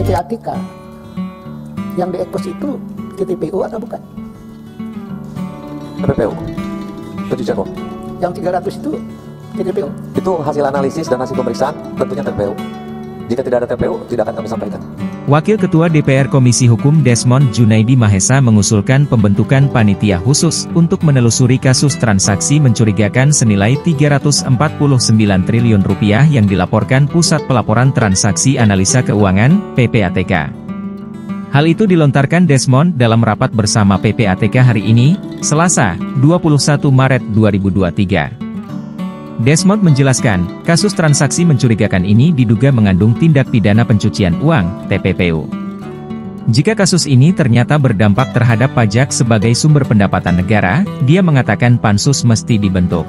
PPATK. Yang di ekspos itu TPPU atau bukan? TPPU, pencucian uang. Yang 300 itu TPPU? Itu hasil analisis dan hasil pemeriksaan, tentunya TPPU. Jika tidak ada TPPU, tidak akan kami sampaikan. Wakil Ketua DPR Komisi Hukum Desmond Junaidi Mahesa mengusulkan pembentukan panitia khusus untuk menelusuri kasus transaksi mencurigakan senilai Rp349 triliun yang dilaporkan Pusat Pelaporan Transaksi Analisa Keuangan, PPATK. Hal itu dilontarkan Desmond dalam rapat bersama PPATK hari ini, Selasa, 21 Maret 2023. Desmond menjelaskan, kasus transaksi mencurigakan ini diduga mengandung tindak pidana pencucian uang, TPPU. Jika kasus ini ternyata berdampak terhadap pajak sebagai sumber pendapatan negara, dia mengatakan pansus mesti dibentuk.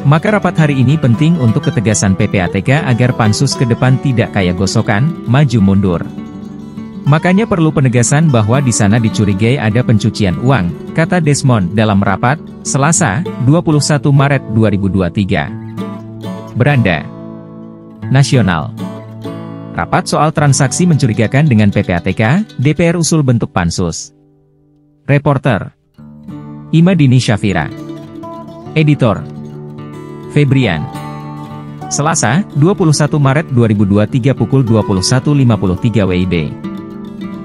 Maka rapat hari ini penting untuk ketegasan PPATK agar pansus ke depan tidak kayak gosokan, maju mundur. Makanya perlu penegasan bahwa di sana dicurigai ada pencucian uang, kata Desmond dalam rapat, Selasa, 21 Maret 2023. Beranda Nasional. Rapat soal transaksi mencurigakan dengan PPATK, DPR usul bentuk pansus. Reporter Imadini Syafira. Editor Febrian. Selasa, 21 Maret 2023 pukul 21.53 WIB.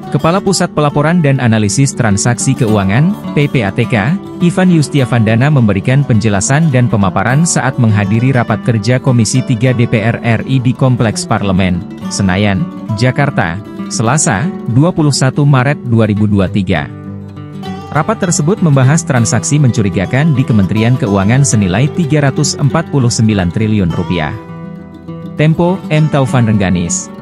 Kepala Pusat Pelaporan dan Analisis Transaksi Keuangan, PPATK, Ivan Yustiavandana memberikan penjelasan dan pemaparan saat menghadiri rapat kerja Komisi 3 DPR RI di Kompleks Parlemen, Senayan, Jakarta, Selasa, 21 Maret 2023. Rapat tersebut membahas transaksi mencurigakan di Kementerian Keuangan senilai Rp349 triliun. Tempo, M. Taufan Rengganis.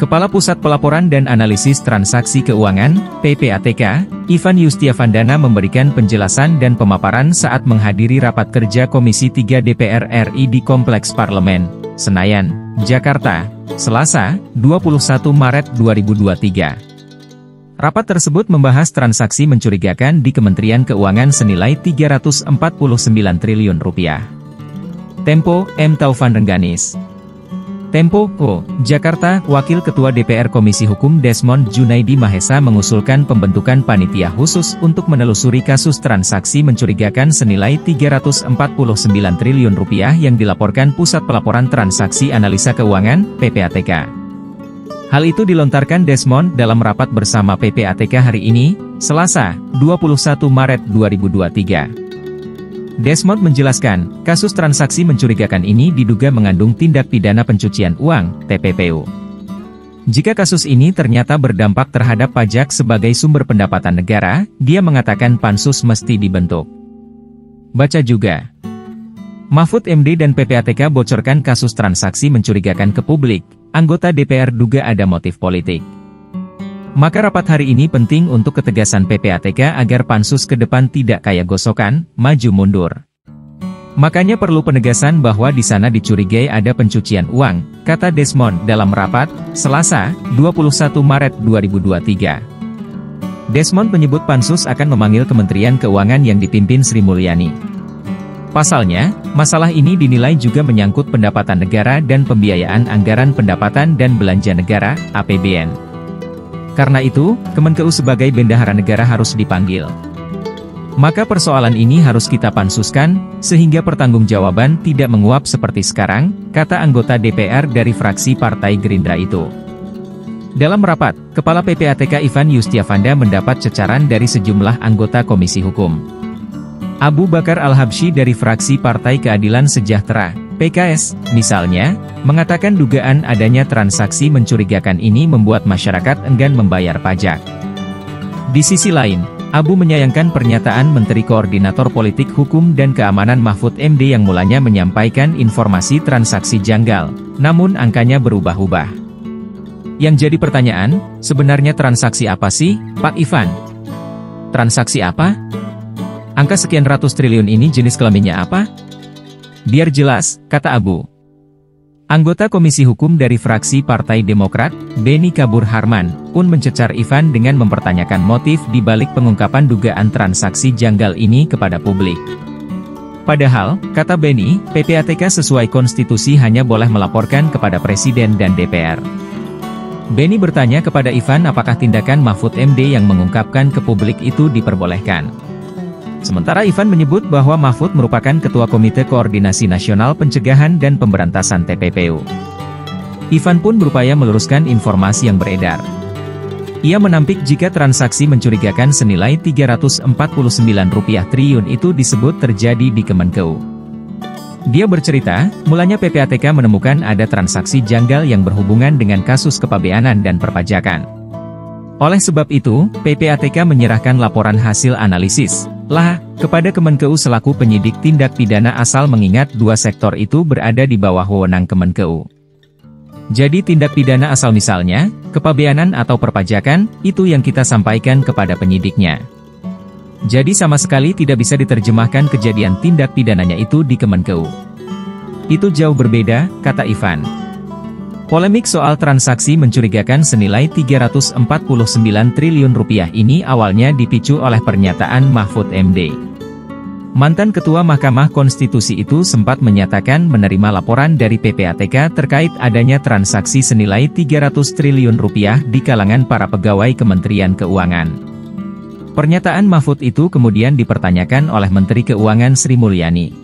Kepala Pusat Pelaporan dan Analisis Transaksi Keuangan, PPATK, Ivan Yustiavandana memberikan penjelasan dan pemaparan saat menghadiri rapat kerja Komisi 3 DPR RI di Kompleks Parlemen, Senayan, Jakarta, Selasa, 21 Maret 2023. Rapat tersebut membahas transaksi mencurigakan di Kementerian Keuangan senilai Rp349 triliun. Tempo, M. Taufan Rengganis. Tempo, Jakarta, Wakil Ketua DPR Komisi Hukum Desmond Junaidi Mahesa mengusulkan pembentukan panitia khusus untuk menelusuri kasus transaksi mencurigakan senilai Rp349 triliun yang dilaporkan Pusat Pelaporan Transaksi Analisa Keuangan, PPATK. Hal itu dilontarkan Desmond dalam rapat bersama PPATK hari ini, Selasa, 21 Maret 2023. Desmond menjelaskan, kasus transaksi mencurigakan ini diduga mengandung tindak pidana pencucian uang, TPPU. Jika kasus ini ternyata berdampak terhadap pajak sebagai sumber pendapatan negara, dia mengatakan pansus mesti dibentuk. Baca juga. Mahfud MD dan PPATK bocorkan kasus transaksi mencurigakan ke publik, anggota DPR duga ada motif politik. Maka rapat hari ini penting untuk ketegasan PPATK agar pansus ke depan tidak kayak gosokan, maju mundur. Makanya perlu penegasan bahwa di sana dicurigai ada pencucian uang, kata Desmond dalam rapat, Selasa, 21 Maret 2023. Desmond menyebut pansus akan memanggil Kementerian Keuangan yang dipimpin Sri Mulyani. Pasalnya, masalah ini dinilai juga menyangkut pendapatan negara dan pembiayaan anggaran pendapatan dan belanja negara, APBN. Karena itu, Kemenkeu sebagai bendahara negara harus dipanggil. Maka persoalan ini harus kita pansuskan, sehingga pertanggungjawaban tidak menguap seperti sekarang, kata anggota DPR dari fraksi Partai Gerindra itu. Dalam rapat, Kepala PPATK Ivan Yustiavanda mendapat cecaran dari sejumlah anggota Komisi Hukum. Abu Bakar Al-Habsyi dari fraksi Partai Keadilan Sejahtera, PKS, misalnya, mengatakan dugaan adanya transaksi mencurigakan ini membuat masyarakat enggan membayar pajak. Di sisi lain, Abu menyayangkan pernyataan Menteri Koordinator Politik Hukum dan Keamanan Mahfud MD yang mulanya menyampaikan informasi transaksi janggal, namun angkanya berubah-ubah. Yang jadi pertanyaan, sebenarnya transaksi apa sih, Pak Ivan? Transaksi apa? Angka sekian ratus triliun ini jenis kelaminnya apa? Biar jelas, kata Abu. Anggota Komisi Hukum dari fraksi Partai Demokrat, Beni Kabur Harman, pun mencecar Ivan dengan mempertanyakan motif di balik pengungkapan dugaan transaksi janggal ini kepada publik. Padahal, kata Beni, PPATK sesuai konstitusi hanya boleh melaporkan kepada Presiden dan DPR. Beni bertanya kepada Ivan apakah tindakan Mahfud MD yang mengungkapkan ke publik itu diperbolehkan. Sementara Ivan menyebut bahwa Mahfud merupakan Ketua Komite Koordinasi Nasional Pencegahan dan Pemberantasan TPPU. Ivan pun berupaya meluruskan informasi yang beredar. Ia menampik jika transaksi mencurigakan senilai Rp349 triliun itu disebut terjadi di Kemenkeu. Dia bercerita, mulanya PPATK menemukan ada transaksi janggal yang berhubungan dengan kasus kepabeanan dan perpajakan. Oleh sebab itu, PPATK menyerahkan laporan hasil analisis kepada Kemenkeu selaku penyidik tindak pidana asal mengingat dua sektor itu berada di bawah wewenang Kemenkeu. Jadi tindak pidana asal misalnya, kepabeanan atau perpajakan, itu yang kita sampaikan kepada penyidiknya. Jadi sama sekali tidak bisa diterjemahkan kejadian tindak pidananya itu di Kemenkeu. Itu jauh berbeda, kata Ivan. Polemik soal transaksi mencurigakan senilai Rp349 triliun ini awalnya dipicu oleh pernyataan Mahfud MD. Mantan Ketua Mahkamah Konstitusi itu sempat menyatakan menerima laporan dari PPATK terkait adanya transaksi senilai Rp300 triliun di kalangan para pegawai Kementerian Keuangan. Pernyataan Mahfud itu kemudian dipertanyakan oleh Menteri Keuangan Sri Mulyani.